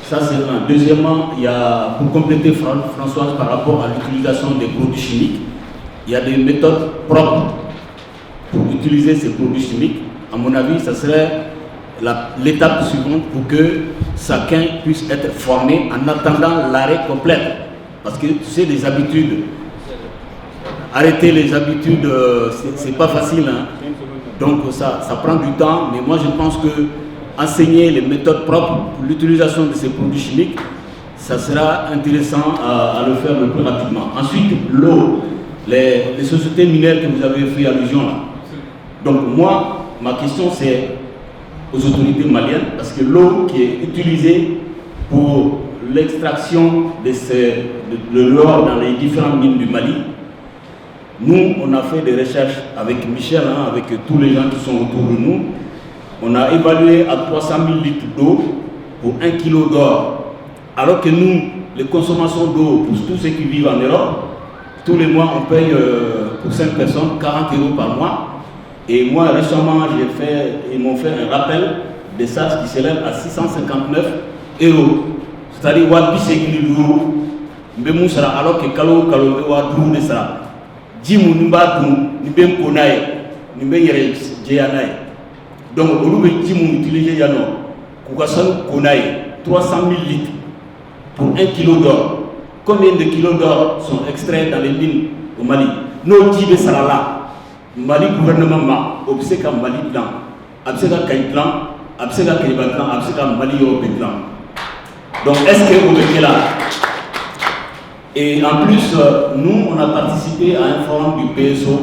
Ça c'est un. Deuxièmement, il y a, pour compléter Françoise par rapport à l'utilisation des produits chimiques, il y a des méthodes propres pour utiliser ces produits chimiques. À mon avis, ça serait l'étape suivante pour que chacun puisse être formé en attendant l'arrêt complet. Parce que c'est des habitudes. Arrêter les habitudes, c'est pas facile. Hein. Donc ça prend du temps, mais moi je pense que enseigner les méthodes propres pour l'utilisation de ces produits chimiques, ça sera intéressant à le faire le plus rapidement. Ensuite, l'eau, les sociétés minières que vous avez fait allusion là. Donc moi, ma question c'est aux autorités maliennes, parce que l'eau qui est utilisée pour l'extraction de l'or dans les différentes mines du Mali, nous, on a fait des recherches avec Michel, hein, avec tous les gens qui sont autour de nous. On a évalué à 300 000 litres d'eau pour 1 kg d'or. Alors que nous, les consommations d'eau pour tous ceux qui vivent en Europe, tous les mois, on paye pour 5 personnes 40 € par mois. Et moi, récemment, ils m'ont fait un rappel des charges qui s'élèvent à 659 €. C'est-à-dire, alors que Kalo de ça. Jimu nimba dun ni ben konaye ni ben yere jeyanaye donc olu be jimu utiliser yano ku ka sanu konaye 300 000 litres pour 1 kg d'or. Combien de kilos d'or sont extraits dans les mines au Mali? No jibe sarala Mali gouvernement ma obseka Mali plan obseka kay plan obseka kay plan obseka Mali yo plan. Donc est-ce que vous êtes là? Et en plus, nous, on a participé à un forum du PSO.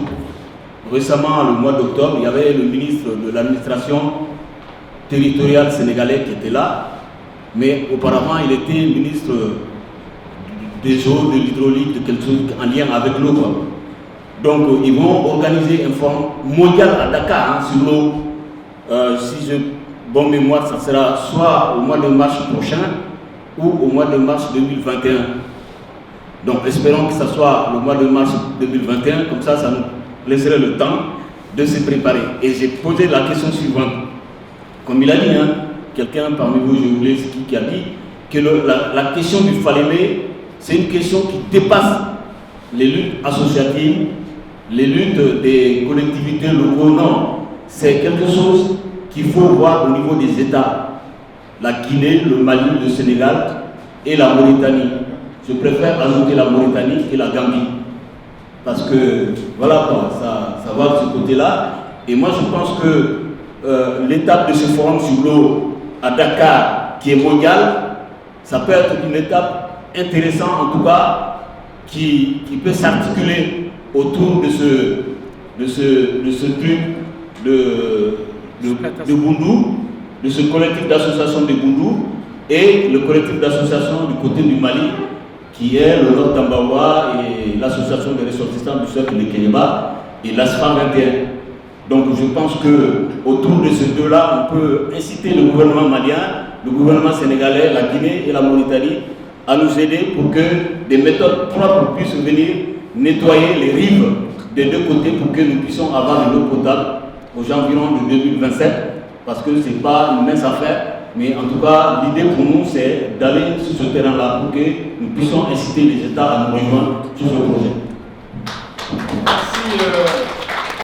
Récemment, le mois d'octobre, il y avait le ministre de l'administration territoriale sénégalais qui était là. Mais auparavant, il était ministre des eaux, de l'hydraulique, de quelque chose en lien avec l'eau. Donc, ils vont organiser un forum mondial à Dakar hein, sur l'eau. Si je bonne mémoire, ça sera soit au mois de mars prochain ou au mois de mars 2021. Donc espérons que ce soit le mois de mars 2021, comme ça nous laisserait le temps de se préparer. Et j'ai posé la question suivante. Comme il a dit, hein, quelqu'un parmi vous, je voulais qui a dit que la question du Falémé, c'est une question qui dépasse les luttes associatives, les luttes des collectivités locaux. Non, c'est quelque chose qu'il faut voir au niveau des États. La Guinée, le Mali, le Sénégal et la Mauritanie. Je préfère ajouter la Mauritanie et la Gambie. Parce que, voilà quoi, ça va de ce côté-là. Et moi, je pense que l'étape de ce forum sur l'eau à Dakar, qui est mondial, ça peut être une étape intéressante, en tout cas, qui peut s'articuler autour de ce truc de Boundou, de ce collectif d'association de Boundou, et le collectif d'association du côté du Mali, qui est le Nord Tambawa et l'association des ressortissants du cercle de Kéléba et l'ASFA 21. Donc je pense que autour de ces deux-là, on peut inciter le gouvernement malien, le gouvernement sénégalais, la Guinée et la Mauritanie à nous aider pour que des méthodes propres puissent venir nettoyer les rives des deux côtés pour que nous puissions avoir de l'eau potable aux environs de 2027, parce que ce n'est pas une mince affaire. Mais en tout cas, l'idée pour nous, c'est d'aller sur ce terrain-là pour que nous puissions inciter les États à nous rejoindre sur ce projet. Merci.